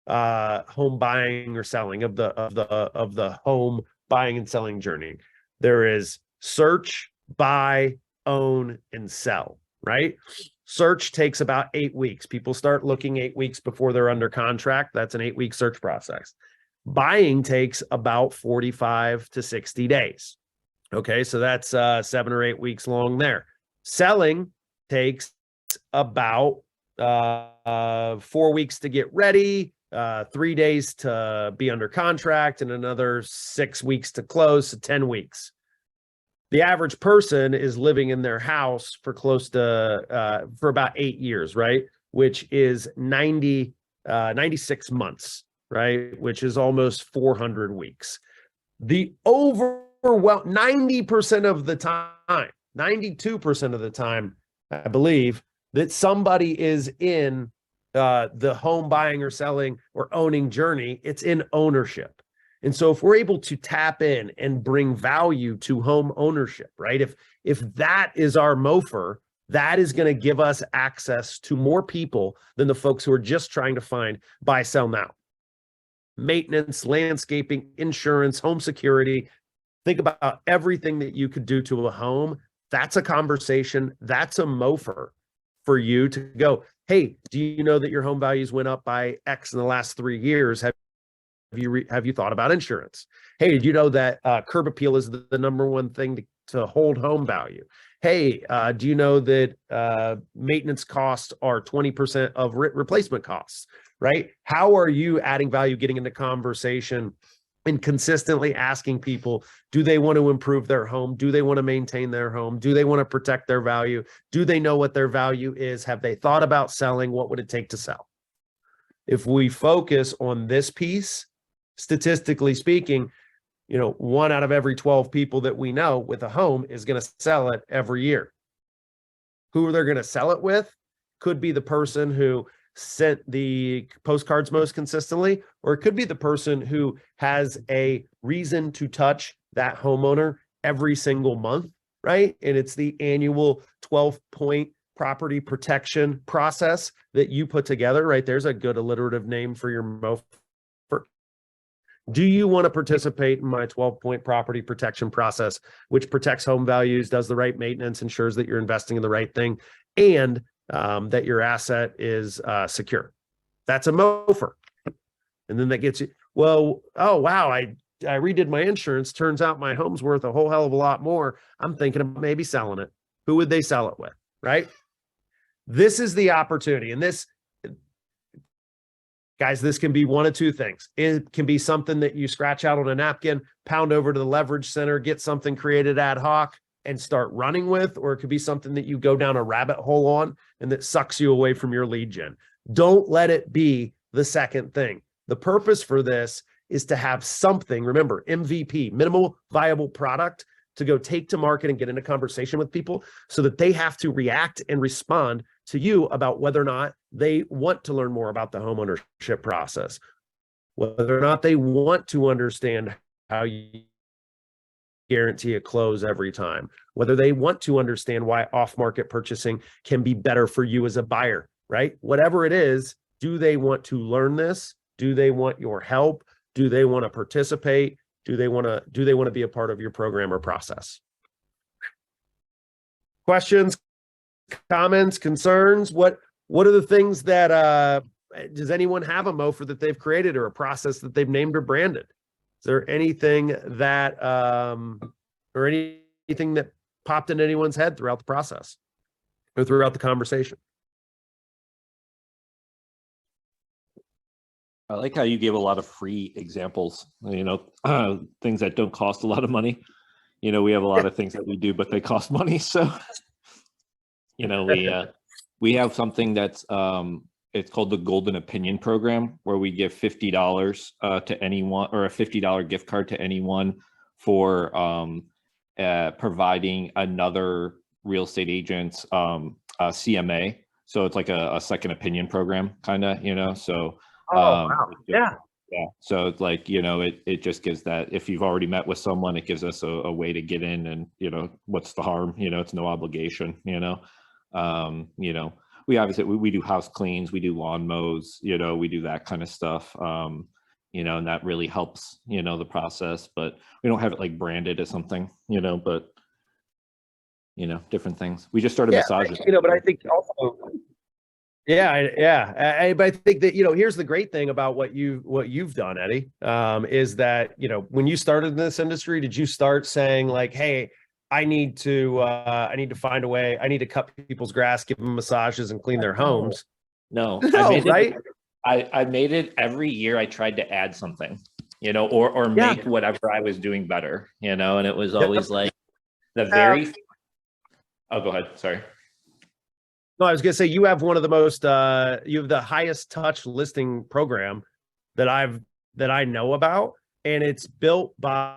S1: buying or selling of the home buying and selling journey. There is search, buy, own, and sell, right? Search takes about 8 weeks. People start looking 8 weeks before they're under contract. That's an 8-week search process. Buying takes about 45 to 60 days. Okay, so that's 7 or 8 weeks long there. Selling takes about 4 weeks to get ready, 3 days to be under contract, and another 6 weeks to close, so 10 weeks. The average person is living in their house for close to for about 8 years, right? Which is 96 months, right? Which is almost 400 weeks. The overwhelm 90% of the time, 92% of the time, I believe, that somebody is in the home buying or selling or owning journey, it's in ownership. And so if we're able to tap in and bring value to home ownership, right? If that is our MOFIR, that is going to give us access to more people than the folks who are just trying to find buy, sell now. Maintenance, landscaping, insurance, home security. Think about everything that you could do to a home That's a conversation. That's a MOFIR for you to go, hey, do you know that your home values went up by X in the last 3 years? Have you thought about insurance? Hey, did you know that curb appeal is the number one thing to hold home value? Hey, do you know that maintenance costs are 20% of replacement costs, right? How are you adding value, getting into conversation and consistently asking people, do they want to improve their home? Do they want to maintain their home? Do they want to protect their value? Do they know what their value is? Have they thought about selling? What would it take to sell? If we focus on this piece, statistically speaking, 1 out of every 12 people that we know with a home is going to sell it every year. Who they're going to sell it with could be the person who sent the postcards most consistently, or it could be the person who has a reason to touch that homeowner every single month, right? And it's the annual 12-point property protection process that you put together, right? There's a good alliterative name for your MOFIR. Do you want to participate in my 12-point property protection process, which protects home values, does the right maintenance, ensures that you're investing in the right thing, and that your asset is secure? That's a MOFIR. And then that gets you, well, oh, wow, I redid my insurance. Turns out my home's worth a whole hell of a lot more. I'm thinking of maybe selling it. Who would they sell it with, right? This is the opportunity. And this, guys, this can be one of two things. It can be something that you scratch out on a napkin, pound over to the leverage center, get something created ad hoc and start running with, or it could be something that you go down a rabbit hole on and that sucks you away from your lead gen. Don't let it be the second thing. The purpose for this is to have something, remember, MVP, minimal viable product, to go take to market and get into conversation with people so that they have to react and respond to you about whether or not they want to learn more about the homeownership process, whether or not they want to understand how you guarantee a close every time, whether they want to understand why off-market purchasing can be better for you as a buyer, right? Whatever it is, do they want to learn this? Do they want your help? Do they want to participate? Do they want to be a part of your program or process? Questions, comments, concerns? What are the things that does anyone have a MOFIR that they've created or a process that they've named or branded? Is there anything that or anything that popped in anyone's head throughout the process or throughout the conversation?
S8: I like how you gave a lot of free examples, things that don't cost a lot of money. We have a lot of things that we do, but they cost money. So, we have something that's, it's called the Golden Opinion Program, where we give $50 to anyone, or a $50 gift card to anyone for providing another real estate agent's CMA. So it's like a second opinion program, kind of, so.
S1: Wow. Yeah.
S8: Yeah. So it's like, it just gives that, if you've already met with someone, it gives us a way to get in and, what's the harm? It's no obligation, we obviously, we do house cleans, we do lawn mows, we do that kind of stuff. And that really helps, the process, but we don't have it like branded as something, but different things. We just started massaging.
S1: But I think also, but I think that, here's the great thing about what you've done, Eddie, is that, when you started in this industry, did you start saying like, hey, I need to find a way, I need to cut people's grass, give them massages and clean their homes?
S8: No,
S1: right?
S8: I made it every year. I tried to add something, or make whatever I was doing better, and it was always like the very, oh, go ahead. Sorry.
S1: No, I was going to say, you have one of the most, you have the highest touch listing program that I know about. And it's built by,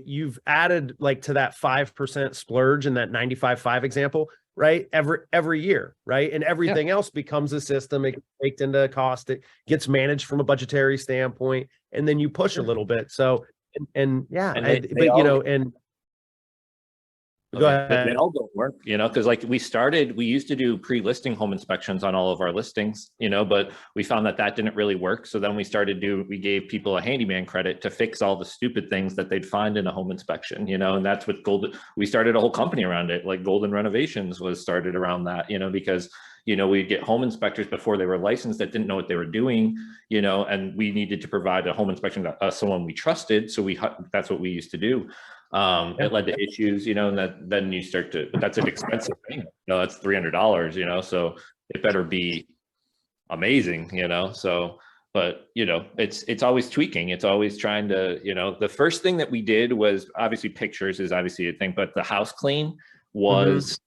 S1: you've added like to that 5% splurge in that 95.5 example, right? Every year, right? And everything else becomes a system. It gets baked into cost. It gets managed from a budgetary standpoint, and then you push a little bit. So, and Go
S8: But they
S1: ahead.
S8: all don't work, because like we used to do pre-listing home inspections on all of our listings, but we found that didn't really work. So then we gave people a handyman credit to fix all the stupid things that they'd find in a home inspection, and that's what we started a whole company around it. Like Golden Renovations was started around that, because we'd get home inspectors before they were licensed that didn't know what they were doing, and we needed to provide a home inspection to someone we trusted. So that's what we used to do. It led to issues, and then you start to, but that's an expensive thing. That's $300, so it better be amazing, so, but it's always tweaking. It's always trying to, the first thing that we did was obviously pictures is obviously a thing, but the house clean was,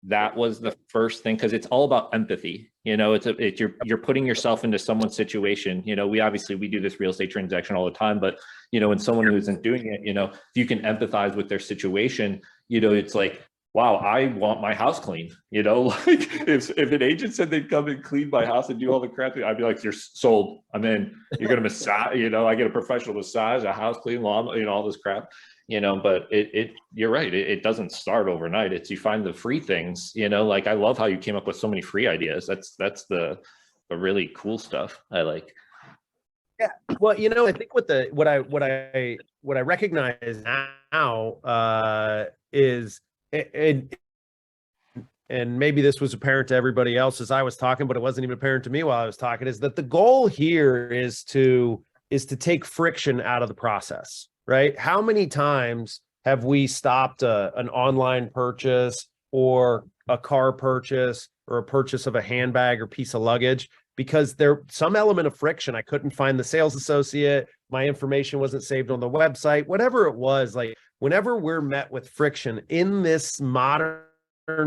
S8: that was the first thing. Cause it's all about empathy. You're putting yourself into someone's situation. We do this real estate transaction all the time, but when someone who isn't doing it, if you can empathize with their situation, it's like, wow, I want my house clean. Like if an agent said they'd come and clean my house and do all the crap, I'd be like, you're sold. I'm in. You're gonna massage, I get a professional massage, a house clean, lawn, all this crap. But you're right. It doesn't start overnight. It's you find the free things, like I love how you came up with so many free ideas. That's the really cool stuff I like.
S1: Yeah. Well, I think what I recognize now is, and maybe this was apparent to everybody else as I was talking, but it wasn't even apparent to me while I was talking, is that the goal here is to take friction out of the process, right? How many times have we stopped an online purchase or a car purchase or a purchase of a handbag or piece of luggage because there's some element of friction? I couldn't find the sales associate, my information wasn't saved on the website, whatever it was. Like whenever we're met with friction in this modern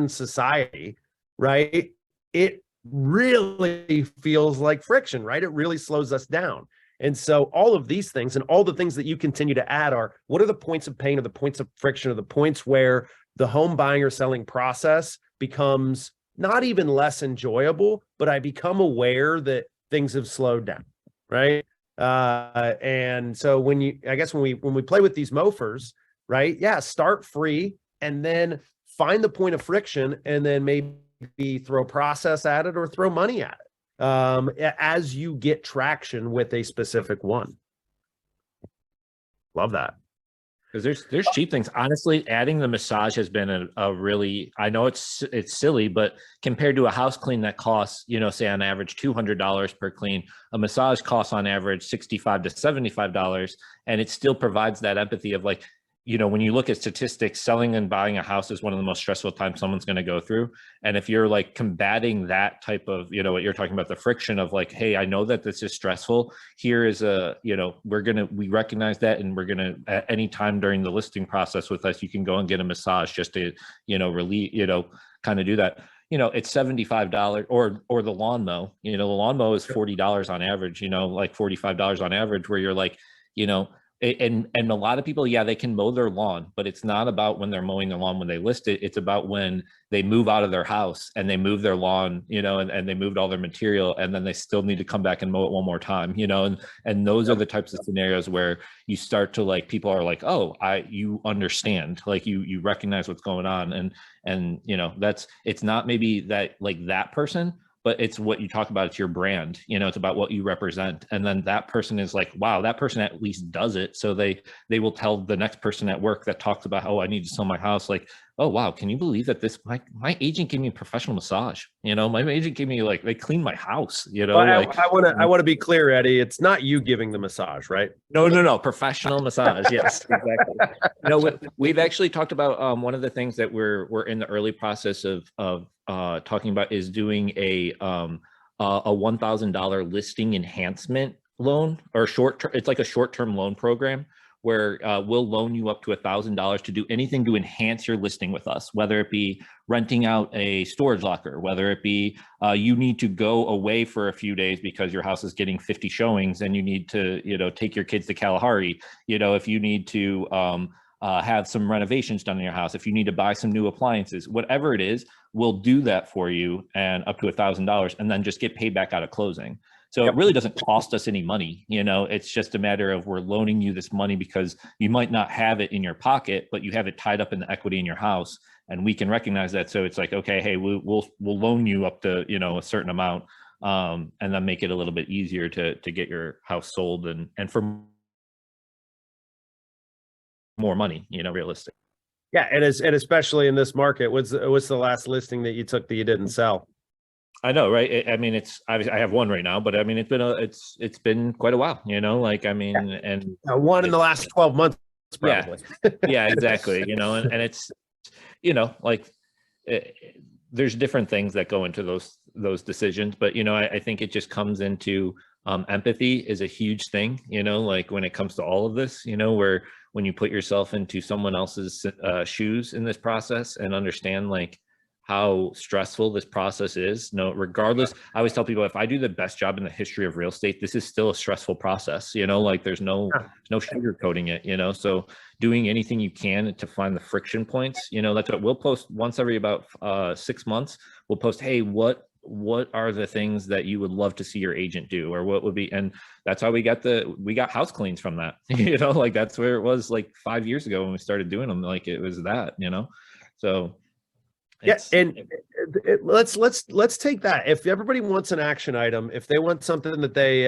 S1: society, right, it really feels like friction, right? It really slows us down. And so all of these things and all the things that you continue to add are, what are the points of pain or the points of friction or the points where the home buying or selling process becomes not even less enjoyable, but I become aware that things have slowed down, right? And so when we play with these MOFIRs, right? Yeah, start free and then find the point of friction and then maybe throw process at it or throw money at it as you get traction with a specific one. Love that.
S8: Because there's cheap things. Honestly, adding the massage has been a really, I know it's silly, but compared to a house clean that costs, say on average $200 per clean, a massage costs on average $65 to $75, and it still provides that empathy of like, when you look at statistics, selling and buying a house is one of the most stressful times someone's going to go through. And if you're like combating that type of, what you're talking about, the friction of like, hey, I know that this is stressful. Here is we recognize that. And we're going to, at any time during the listing process with us, you can go and get a massage just to, relieve, kind of do that. It's $75 or the lawn mow, the lawn mow is $40 on average, like $45 on average, where you're like, and a lot of people, yeah, they can mow their lawn, but it's not about when they're mowing their lawn when they list it. It's about when they move out of their house and they move their lawn, and they moved all their material, and then they still need to come back and mow it one more time, and those are the types of scenarios where you start to like, people are like, oh, you understand, like you recognize what's going on. And it's not maybe that like that person, but it's what you talk about. It's your brand, it's about what you represent. And then that person is like, wow, that person at least does it. So they will tell the next person at work that talks about, oh, I need to sell my house. Like, oh, wow, can you believe that my agent gave me a professional massage? My agent gave me they cleaned my house,
S1: Well, I want to be clear, Eddie, it's not you giving the massage, right?
S8: No, professional massage. Yes, exactly. We've actually talked about one of the things that we're in the early process of talking about is doing a $1,000 listing enhancement loan, or it's like a short-term loan program where we'll loan you up to $1,000 to do anything to enhance your listing with us, whether it be renting out a storage locker, whether it be you need to go away for a few days because your house is getting 50 showings and you need to, take your kids to Kalahari, if you need to have some renovations done in your house, if you need to buy some new appliances, whatever it is, we'll do that for you, and up to $1,000, and then just get paid back out of closing. So it really doesn't cost us any money. It's just a matter of we're loaning you this money because you might not have it in your pocket, but you have it tied up in the equity in your house, and we can recognize that. So it's like, okay, hey, we'll loan you up to a certain amount, and then make it a little bit easier to get your house sold and for more money, realistic.
S1: Yeah, and especially in this market, what's the last listing that you took that you didn't sell?
S8: I know, right? I mean, it's I have one right now, but I mean, it's been quite a while, and
S1: one in the last 12 months, probably.
S8: Yeah, exactly. And it's, there's different things that go into those decisions, but I think it just comes into empathy is a huge thing, like when it comes to all of this, where when you put yourself into someone else's shoes in this process and understand like how stressful this process is. Regardless, I always tell people if I do the best job in the history of real estate, this is still a stressful process, like there's no sugarcoating it, so doing anything you can to find the friction points, that's what we'll post once every about 6 months. We'll post, hey, what are the things that you would love to see your agent do, or what would be, and that's how we got house cleans from that, like that's where it was like 5 years ago when we started doing them, like it was that, so.
S1: Yeah, and let's take that. If everybody wants an action item, if they want something that they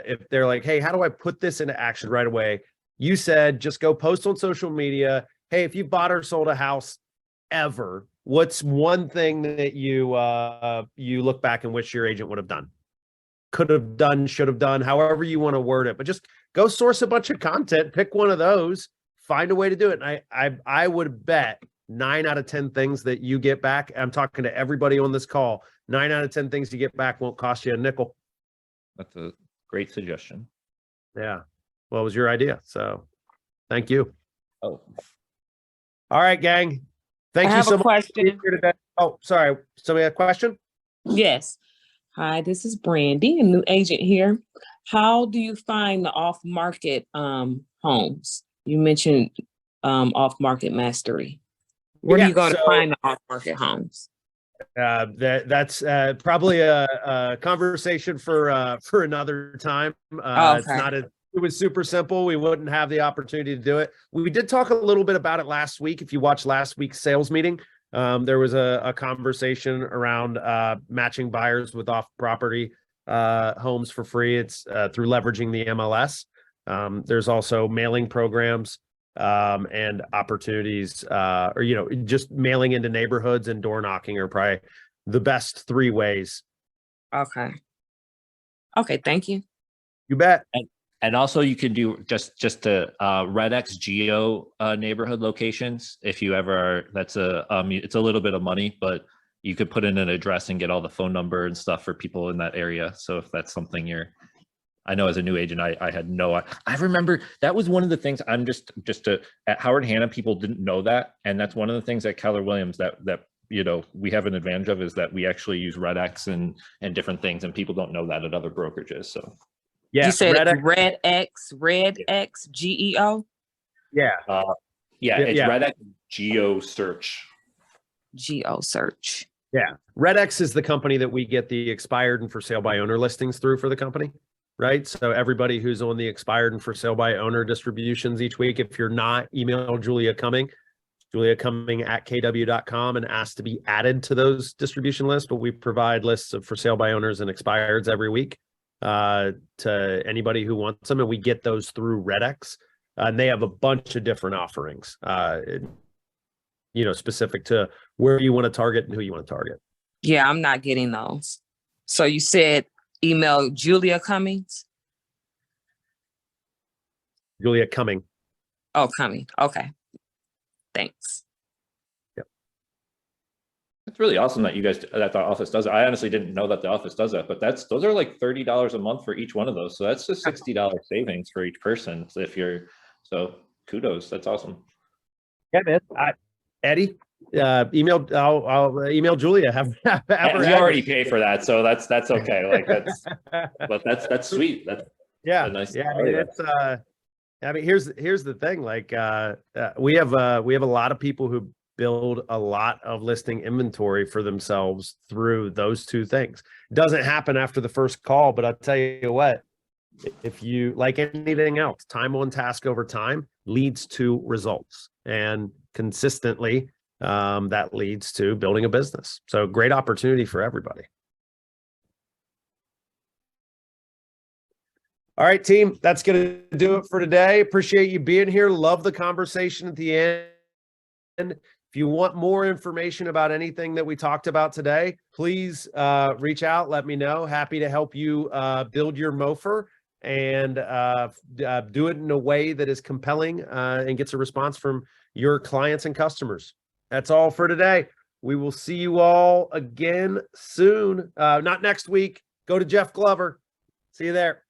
S1: if they're like, hey, how do I put this into action right away? You said just go post on social media. Hey, if you bought or sold a house ever, what's one thing that you look back and wish your agent would have done? Could have done, should have done, however you want to word it, but just go source a bunch of content, pick one of those, find a way to do it. And I would bet 9 out of 10 things that you get back, I'm talking to everybody on this call, 9 out of 10 things you get back won't cost you a nickel.
S8: That's a great suggestion.
S1: Yeah. Well, it was your idea. So thank you.
S8: Oh.
S1: All right, gang. Thank you so much. Question. Oh, sorry. Somebody had a question?
S9: Yes. Hi, this is Brandy, a new agent here. How do you find the off-market homes? You mentioned off-market mastery. Where do you go to find the off-market homes?
S1: That's probably a conversation for another time.
S9: Okay.
S1: It was super simple. We wouldn't have the opportunity to do it. We did talk a little bit about it last week. If you watched last week's sales meeting, there was a conversation around matching buyers with off-property homes for free. It's through leveraging the MLS. There's also mailing programs and opportunities, or just mailing into neighborhoods and door knocking are probably the best 3 ways.
S9: Okay, thank you.
S1: You bet.
S8: And also you can do just to RedX Geo neighborhood locations. If you ever are, that's it's a little bit of money, but you could put in an address and get all the phone number and stuff for people in that area. So if that's something I know as a new agent, I had I remember that was one of the things at Howard Hanna, people didn't know that. And that's one of the things at Keller Williams that we have an advantage of, is that we actually use RedX and different things, and people don't know that at other brokerages. So
S9: yeah, you said RedX GEO.
S1: Yeah.
S8: It's RedX Geo Search.
S9: Geo Search.
S1: Yeah. RedX is the company that we get the expired and for sale by owner listings through for the company. Right. So everybody who's on the expired and for sale by owner distributions each week, if you're not, email Julia Cumming at kw.com and ask to be added to those distribution lists. But we provide lists of for sale by owners and expireds every week to anybody who wants them. And we get those through RedX. And they have a bunch of different offerings, specific to where you want to target and who you want to target.
S9: Yeah, I'm not getting those. So you said email Julia Cummings?
S1: Julia Cumming.
S9: Oh, Cumming. Okay. Thanks.
S1: Yep.
S8: It's really awesome that that the office does it. I honestly didn't know that the office does that, but those are like $30 a month for each one of those. So that's just $60 savings for each person. So kudos. That's awesome.
S1: Yeah, man. Eddie, I'll email Julia.
S8: We already pay for that, so that's okay. But that's sweet. That's nice.
S1: Yeah, I mean, here's the thing. Like, we have a lot of people who build a lot of listing inventory for themselves through those two things. It doesn't happen after the first call, but I'll tell you what, if you, like anything else, time on task over time leads to results, and consistently that leads to building a business. So great opportunity for everybody. All right, team, that's going to do it for today. Appreciate you being here. Love the conversation at the end. If you want more information about anything that we talked about today, please reach out. Let me know. Happy to help you build your MOFIR and do it in a way that is compelling and gets a response from your clients and customers. That's all for today. We will see you all again soon. Not next week. Go to Jeff Glover. See you there.